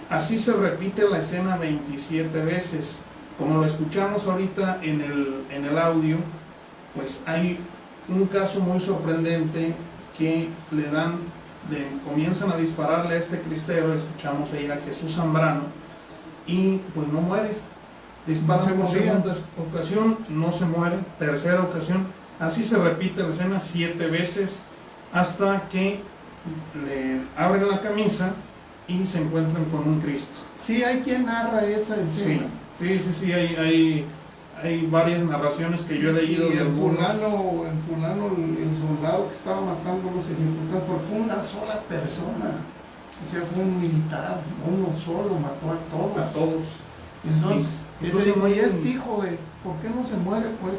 Así se repite la escena 27 veces. Como lo escuchamos ahorita en el audio, pues hay un caso muy sorprendente que le dan, comienzan a dispararle a este cristero, escuchamos ahí a Jesús Zambrano, y pues no muere. Disparan por segunda ocasión, no se muere. Tercera ocasión, así se repite la escena 7 veces, hasta que le abren la camisa y se encuentran con un Cristo. Sí, hay quien narra esa escena. Sí, hay varias narraciones que yo he leído. Y de el algunos. fulano, el soldado que estaba matando a los ejecutados, porque fue una sola persona. O sea, fue un militar, uno solo, mató a todos. A todos. Entonces, ese dijo, y este hijo de ¿por qué no se muere pues?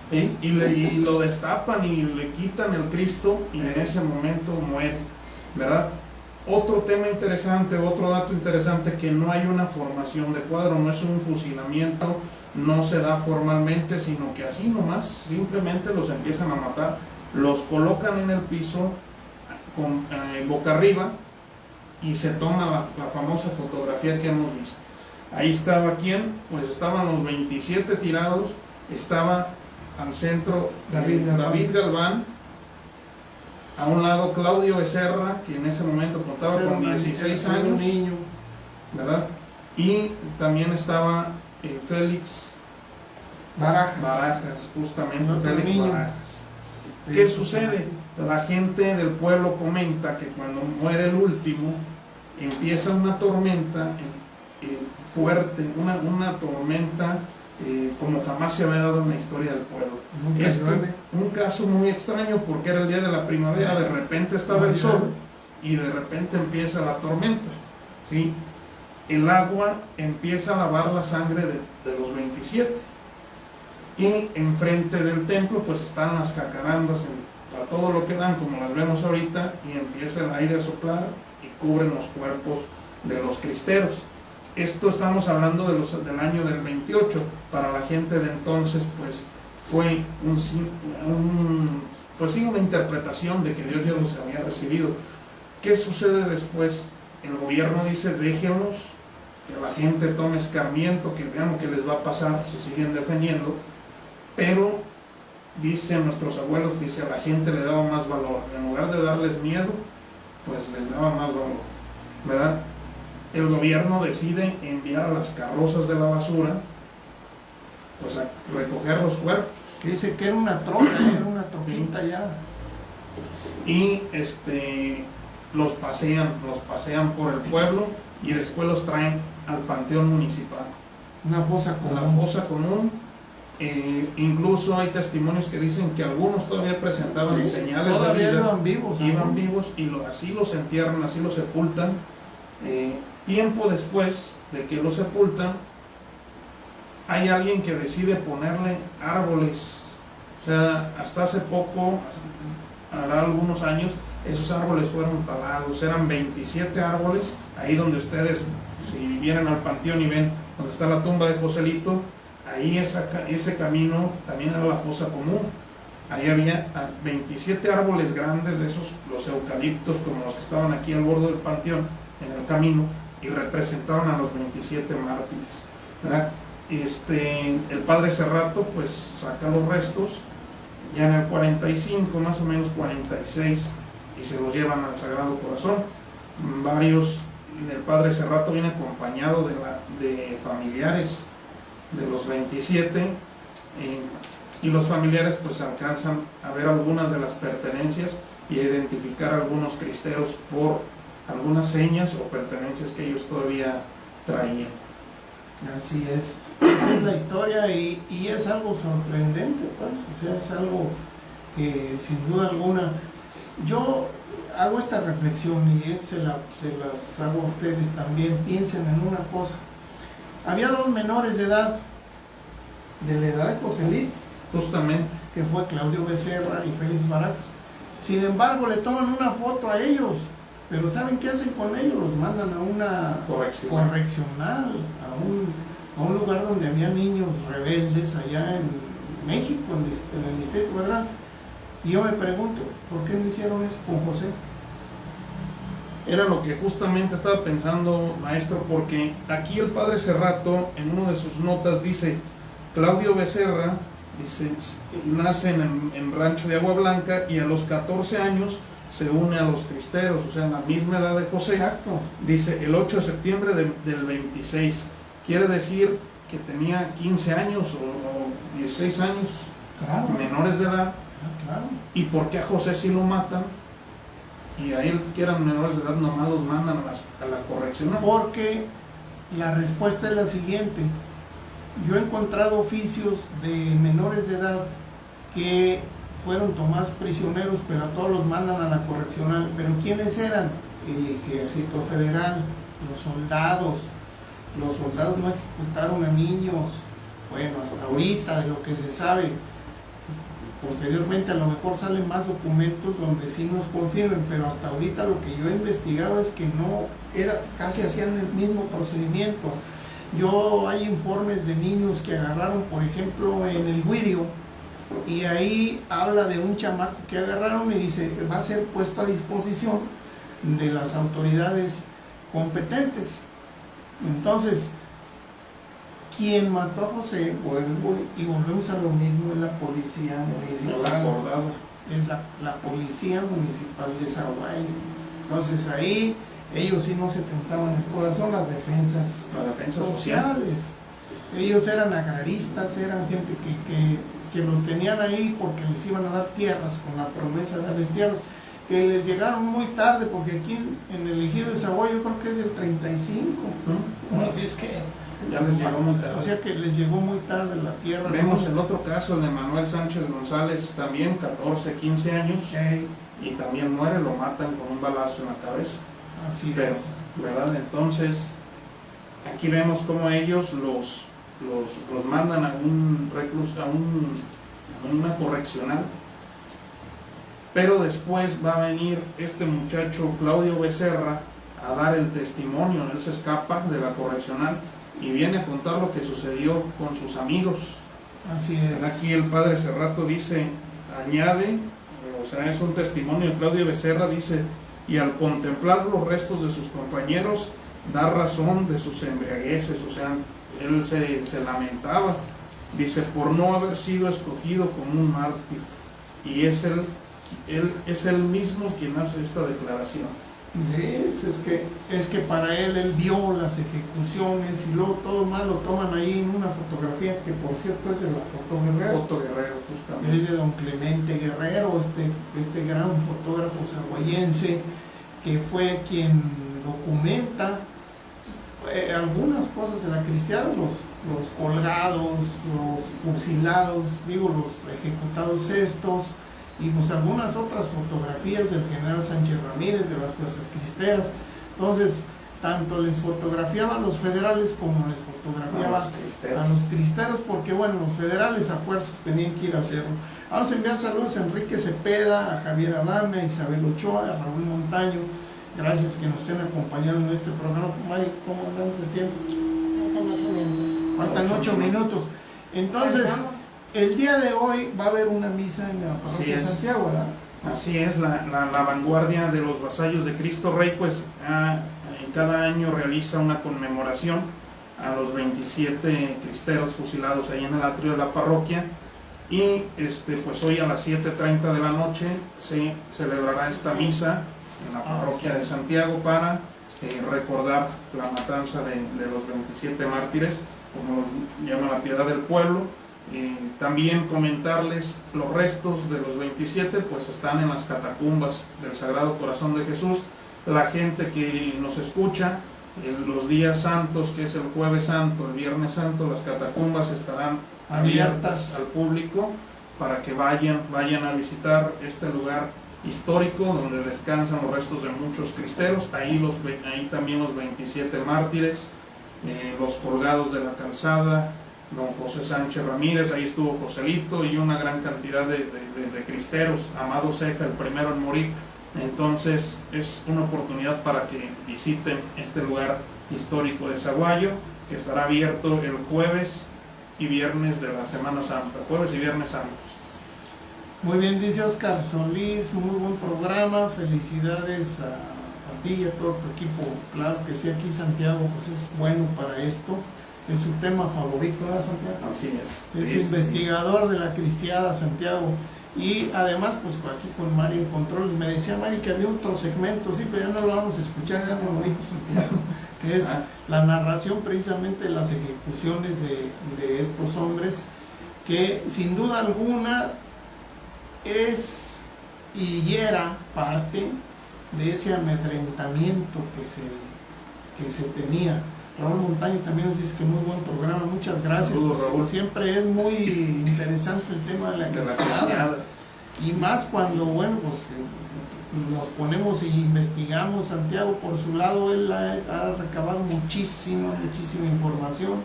¿Sí? Y lo destapan y le quitan el Cristo y en ese momento muere, ¿verdad? Otro tema interesante, otro dato interesante, que no hay una formación de cuadro, no es un fusilamiento, no se da formalmente, sino que así nomás, simplemente los empiezan a matar, los colocan en el piso con boca arriba y se toma la famosa fotografía que hemos visto. Ahí estaba ¿quién? Pues estaban los 27 tirados, estaba al centro David Galván, a un lado Claudio Becerra, que en ese momento contaba con 16 años, ¿verdad? Y también estaba Félix Barajas, justamente Félix Barajas. ¿Qué sucede? La gente del pueblo comenta que cuando muere el último, empieza una tormenta fuerte, una tormenta como jamás se había dado en la historia del pueblo. Un caso muy extraño, porque era el día de la primavera, de repente estaba el sol y de repente empieza la tormenta, ¿sí? El agua empieza a lavar la sangre de los 27 y enfrente del templo pues están las jacarandas a todo lo que dan, como las vemos ahorita, y empieza el aire a soplar y cubren los cuerpos de los cristeros. Esto estamos hablando del año del 28. Para la gente de entonces pues fue una interpretación de que Dios ya los había recibido. ¿Qué sucede después? El gobierno dice: déjenlos, que la gente tome escarmiento, que vean qué les va a pasar si siguen defendiendo. Pero dicen nuestros abuelos, dice, a la gente le daba más valor. En lugar de darles miedo, pues les daba más valor, ¿verdad? El gobierno decide enviar a las carrozas de la basura pues a recoger los cuerpos. Que dice que era una troca, era una troquita, sí. Ya. Y los pasean por el pueblo y después los traen al panteón municipal. Una fosa común. Incluso hay testimonios que dicen que algunos todavía presentaban señales de vida. Iban vivos y así los entierran, así los sepultan. Tiempo después de que lo sepultan, hay alguien que decide ponerle árboles. O sea, hasta hace poco, hará algunos años, esos árboles fueron talados. Eran 27 árboles, ahí donde ustedes, si vienen al panteón y ven donde está la tumba de Joselito, ahí ese camino también era la fosa común. Ahí había 27 árboles grandes, de esos, los eucaliptos, como los que estaban aquí al borde del panteón, en el camino, y representaban a los 27 mártires, ¿verdad? El padre Cerrato pues saca los restos ya en el 45, más o menos 46, y se los llevan al Sagrado Corazón. El padre Cerrato viene acompañado de familiares de los 27, y los familiares pues alcanzan a ver algunas de las pertenencias y a identificar a algunos cristeros por algunas señas o pertenencias que ellos todavía traían. Así es, esa es la historia, y es algo sorprendente, pues, o sea, es algo que sin duda alguna, yo hago esta reflexión y se las hago a ustedes también. Piensen en una cosa: había dos menores de edad, de la edad de Joselito, justamente, que fue Claudio Becerra y Félix Barajas. Sin embargo, le toman una foto a ellos, pero ¿saben qué hacen con ellos? Los mandan a una correccional, a un lugar donde había niños rebeldes allá en México, en el Distrito Federal. Y yo me pregunto, ¿por qué no hicieron eso con José? Era lo que justamente estaba pensando, maestro, porque aquí el padre Cerrato, en una de sus notas, dice: Claudio Becerra, dice, nace en Rancho de Agua Blanca y a los 14 años se une a los cristeros, o sea, en la misma edad de José. Exacto. Dice, el 8 de septiembre del 26. Quiere decir que tenía 15 años o 16 años, claro, menores de edad. Claro. ¿Y por qué a José sí lo matan? Y a él, que eran menores de edad, nomás los mandan a la corrección. Porque la respuesta es la siguiente: yo he encontrado oficios de menores de edad que fueron tomados prisioneros, pero a todos los mandan a la correccional. ¿Pero quiénes eran? El Ejército Federal, los soldados. Los soldados no ejecutaron a niños, Bueno, hasta ahorita de lo que se sabe, posteriormente a lo mejor salen más documentos donde sí nos confirmen, pero hasta ahorita lo que yo he investigado es que no era, casi hacían el mismo procedimiento. Hay informes de niños que agarraron, por ejemplo, en el Wirio, y ahí habla de un chamaco que agarraron y dice va a ser puesto a disposición de las autoridades competentes. Entonces, quien mató a José, y volvemos a lo mismo, es la policía municipal, es la policía municipal de Zaguayo. Entonces ahí ellos sí no se tentaban el corazón, las defensas sociales. Ellos eran agraristas, eran gente que los tenían ahí porque les iban a dar tierras, con la promesa de darles tierras, que les llegaron muy tarde, porque aquí en el ejido de Zaguayo yo creo que es del 35. Así es que ya les llegó muy tarde. O sea que les llegó muy tarde la tierra. Vemos el otro caso, el de Manuel Sánchez González, también 14, 15 años, y también muere, lo matan con un balazo en la cabeza. Así pero, es. ¿verdad? Entonces, aquí vemos cómo ellos los mandan a un recluso, a una correccional, pero después va a venir este muchacho Claudio Becerra a dar el testimonio. Él se escapa de la correccional y viene a contar lo que sucedió con sus amigos. Así es. Aquí el padre Cerrato dice, añade, o sea, es un testimonio de Claudio Becerra, dice, y al contemplar los restos de sus compañeros, da razón de sus embriagueces. O sea, él se lamentaba, dice, por no haber sido escogido como un mártir. Y él es el mismo quien hace esta declaración. Es que para él vio las ejecuciones y luego todo mal lo toman ahí en una fotografía que por cierto es de la Foto Guerrero. Foto Guerrero, justamente. Es de don Clemente Guerrero, este gran fotógrafo zaguayense, que fue quien documenta algunas cosas de la cristiana, los colgados, los fusilados, los ejecutados estos, y pues algunas otras fotografías del general Sánchez Ramírez de las fuerzas cristeras. Entonces, tanto les fotografiaba a los federales como les fotografiaba a los cristeros, porque bueno, los federales a fuerzas tenían que ir a hacerlo. Vamos a enviar saludos a Enrique Cepeda, a Javier Adame, a Isabel Ochoa, a Raúl Montaño. Gracias que nos estén acompañando en este programa. Mari, ¿cómo andamos de tiempo? Faltan 8 minutos. Faltan 8 minutos. Entonces, el día de hoy va a haber una misa en la parroquia de Santiago, ¿verdad? Así es, la vanguardia de los vasallos de Cristo Rey, pues cada año realiza una conmemoración a los 27 cristeros fusilados ahí en el atrio de la parroquia, y pues hoy a las 7:30 de la noche se celebrará esta misa en la parroquia de Santiago para recordar la matanza de los 27 mártires, como los llama la piedad del pueblo. También comentarles, los restos de los 27 pues están en las catacumbas del Sagrado Corazón de Jesús. La gente que nos escucha, los días santos, que es el Jueves Santo, el Viernes Santo, las catacumbas estarán abiertas al público para que vayan a visitar este lugar histórico donde descansan los restos de muchos cristeros. Ahí también los 27 mártires, los colgados de la calzada, don José Sánchez Ramírez, ahí estuvo Joselito y una gran cantidad de cristeros, Amado Ceja, el primero en morir. Entonces es una oportunidad para que visiten este lugar histórico de Zaguayo, que estará abierto el jueves y viernes de la Semana Santa, jueves y viernes santos. Muy bien, dice Oscar Solís, muy buen programa, felicidades a ti y a todo tu equipo. Claro que sí, aquí Santiago pues es bueno para esto, es su tema favorito, ¿verdad, Santiago? Así es. Es investigador de la cristiada, Santiago. Y además, pues aquí con Mari en controles, me decía Mari que había otro segmento, sí, pero ya no lo vamos a escuchar, ya no lo dijo Santiago, que es la narración precisamente de las ejecuciones de estos hombres, que sin duda alguna es y era parte de ese amedrentamiento que se tenía. Raúl Montaño también nos dice que muy buen programa, muchas gracias. Saludos, Raúl. Siempre es muy interesante el tema de la cristiada, y más cuando, bueno, pues nos ponemos e investigamos. Santiago por su lado, él ha recabado muchísima información,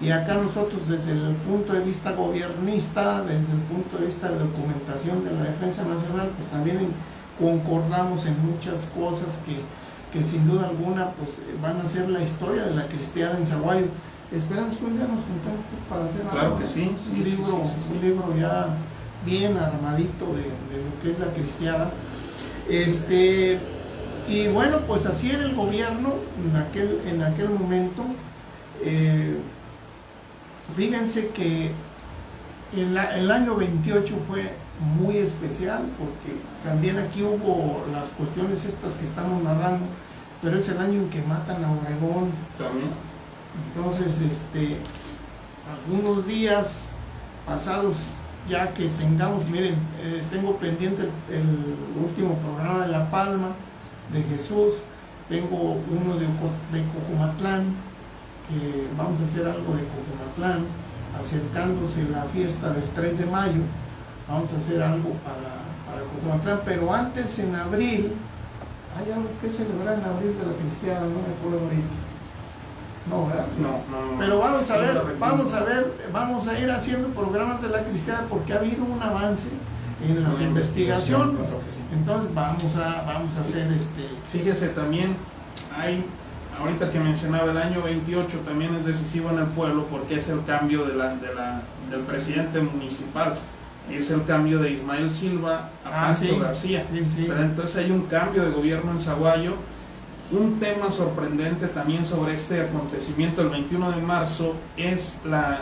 Y acá nosotros desde el punto de vista gobiernista, desde el punto de vista de documentación de la defensa nacional, pues también concordamos en muchas cosas que sin duda alguna pues van a ser la historia de la cristiada en Zaguayo. Esperamos que un día nos juntemos pues, para hacer Claro que sí, un libro ya bien armadito de lo que es la cristiada. Y bueno, pues así era el gobierno en aquel momento. Fíjense que el año 28 fue muy especial porque también aquí hubo las cuestiones estas que estamos narrando, pero es el año en que matan a Obregón. También. Entonces, algunos días pasados ya que tengamos, miren, tengo pendiente el último programa de La Palma, de Jesús, tengo uno de Cojumatlán, que vamos a hacer algo de Cojumatlán, acercándose la fiesta del 3 de mayo, vamos a hacer algo para Cojumatlán, pero antes en abril, hay algo que celebrar en abril de la cristiana, no me acuerdo ahorita. No, ¿verdad? No. Pero vamos a ir haciendo programas de la cristiana porque ha habido un avance en las investigaciones. Entonces vamos a hacer Fíjese, también hay, ahorita que mencionaba el año 28, también es decisivo en el pueblo porque es el cambio del presidente municipal. Es el cambio de Ismael Silva a Pancho García. Sí. Pero entonces hay un cambio de gobierno en Zaguayo. Un tema sorprendente también sobre este acontecimiento el 21 de marzo es la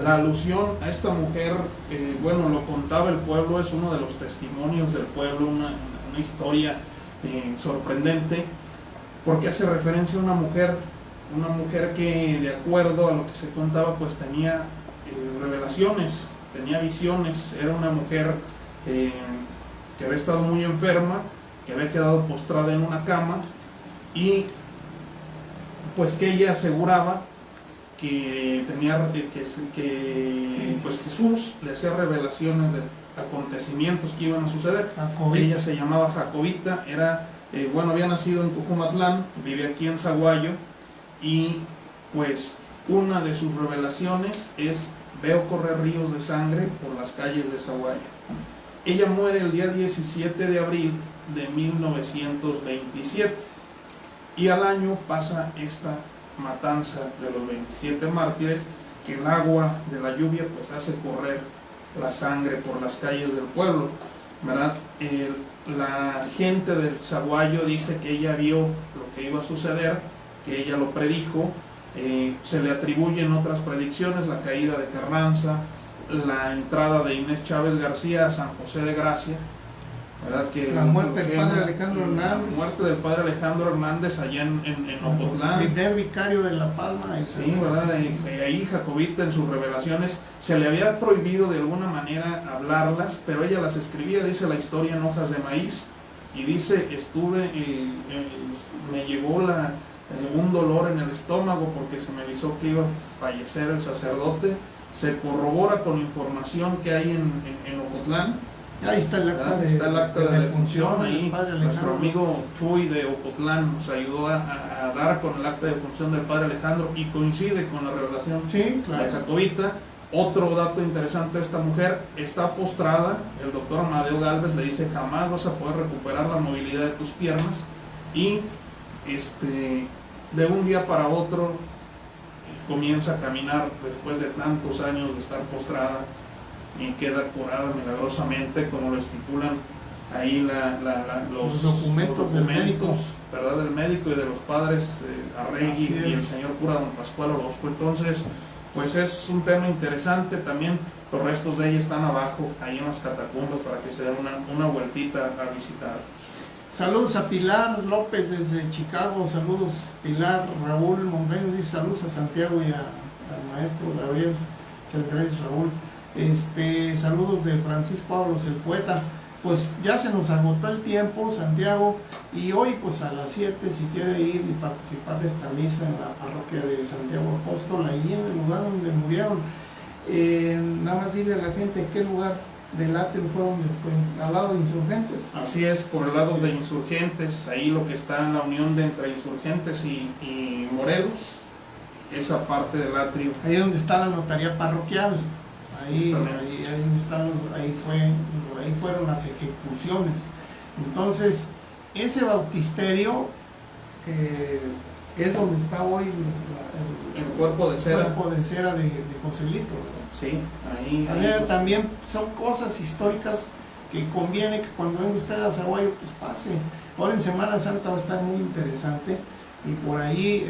alusión a esta mujer. Bueno, lo contaba el pueblo, es uno de los testimonios del pueblo, una historia sorprendente, porque hace referencia a una mujer que, de acuerdo a lo que se contaba, pues tenía revelaciones, tenía visiones. Era una mujer que había estado muy enferma, que había quedado postrada en una cama, y pues que ella aseguraba que pues Jesús le hacía revelaciones de acontecimientos que iban a suceder. Ella se llamaba Jacobita, había nacido en Cojumatlán, vivía aquí en Zaguayo, y pues una de sus revelaciones es: veo correr ríos de sangre por las calles de Zaguayo. Ella muere el día 17 de abril de 1927, y al año pasa esta matanza de los 27 mártires, que el agua de la lluvia pues hace correr la sangre por las calles del pueblo, ¿verdad? La gente del Zaguayo dice que ella vio lo que iba a suceder, que ella lo predijo. Se le atribuyen otras predicciones: la caída de Carranza, la entrada de Inés Chávez García a San José de Gracia, ¿verdad? La muerte del padre Alejandro Hernández. La muerte del padre Alejandro Hernández allá en Ocotlán. El vicario de La Palma. Sí, ¿verdad? Ahí Jacobita, en sus revelaciones, se le había prohibido de alguna manera hablarlas, pero ella las escribía. Dice la historia en hojas de maíz, y dice: me llegó un dolor en el estómago porque se me avisó que iba a fallecer el sacerdote. Se corrobora con información que hay en Ocotlán. Ahí está el acta de defunción. Ahí nuestro amigo Chuy de Ocotlán nos ayudó a dar con el acta de defunción del padre Alejandro, y coincide con la revelación de Jacobita. Otro dato interesante: esta mujer está postrada. El doctor Amadeo Galvez le dice: jamás vas a poder recuperar la movilidad de tus piernas, y de un día para otro comienza a caminar después de tantos años de estar postrada, y queda curada milagrosamente, como lo estipulan ahí los documentos del médico, ¿verdad? Del médico y de los padres Arregui y el señor cura don Pascual Orozco. Entonces, pues es un tema interesante. También los restos de ella están abajo, ahí en las catacumbas, para que se den una vueltita a visitar. Saludos a Pilar López desde Chicago. Saludos, Pilar. Raúl Montaño dice: saludos a Santiago y al maestro Gabriel. Muchas gracias, Raúl. Saludos de Francisco Ábalos, el poeta. Pues ya se nos agotó el tiempo, Santiago, y hoy pues a las 7, si quiere ir y participar de esta misa en la parroquia de Santiago Apóstol, ahí en el lugar donde murieron. Nada más dile a la gente qué lugar del atrio fue, donde fue, al lado de Insurgentes. Así es, por el lado de Insurgentes, ahí lo que está en la unión entre Insurgentes y Morelos. esa parte del atrio. Ahí donde está la notaría parroquial, ahí fueron las ejecuciones. Entonces, ese bautisterio es donde está hoy El cuerpo de cera. cuerpo de cera de Joselito, ¿verdad? Sí, ahí. También son cosas históricas que conviene que cuando venga usted a Zaguayo pues pase. Ahora en Semana Santa va a estar muy interesante y por ahí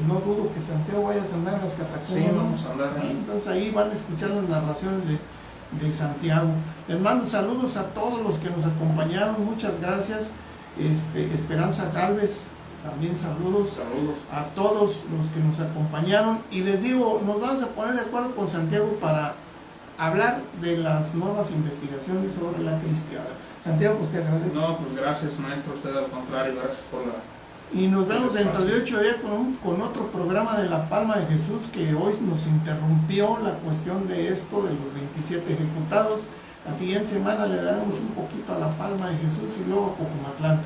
no dudo que Santiago vayas a andar en las catacumbas. Sí, vamos a andar ahí. Entonces ahí van a escuchar las narraciones de Santiago. Les mando saludos a todos los que nos acompañaron, muchas gracias. Esperanza Galvez, también saludos a todos los que nos acompañaron, y les digo, nos vamos a poner de acuerdo con Santiago para hablar de las nuevas investigaciones sobre la cristiada. Santiago, pues te agradezco. No, pues gracias, maestro, usted al contrario, gracias por la... Y nos vemos dentro de 8 días con otro programa de La Palma de Jesús, que hoy nos interrumpió la cuestión de esto, de los 27 ejecutados. La siguiente semana le daremos un poquito a La Palma de Jesús y luego a Cojumatlán.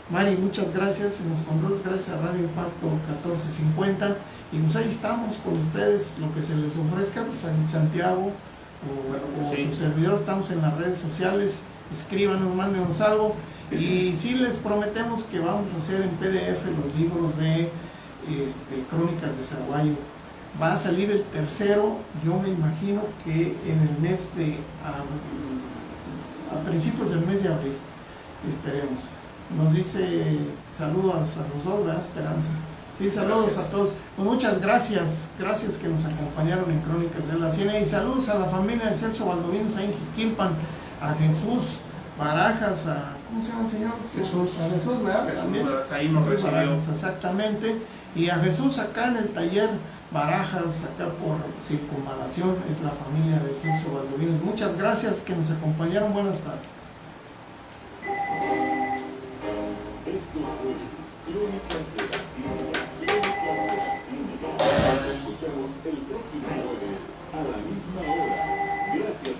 Mari, muchas gracias en los controles, gracias a Radio Impacto 1450. Y pues ahí estamos con ustedes, lo que se les ofrezca, pues ahí Santiago o sí, su servidor, estamos en las redes sociales, escríbanos, mándenos algo. Y sí les prometemos que vamos a hacer en PDF los libros de Crónicas de Zaguayo. Va a salir el tercero, yo me imagino que en el mes a principios del mes de abril, esperemos. Nos dice saludos a los dos, ¿verdad, Esperanza? Sí, saludos gracias a todos. Pues muchas gracias que nos acompañaron en Crónicas de la Ciénaga, y saludos a la familia de Celso Valdovinos ahí en Jiquilpan, a Jesús Barajas, ¿cómo se llama el señor? Jesús. A Jesús, ¿verdad? Jesús, También. ahí nos Jesús recibió. Barajas, exactamente. Y a Jesús acá en el taller Barajas, acá por Circunvalación, es la familia de Celso Valdovinos. Muchas gracias que nos acompañaron. Buenas tardes. Esto fue Crónicas de la Ciénaga. Crónicas de la Ciénaga. Nos escuchamos el próximo jueves a la misma hora. Gracias.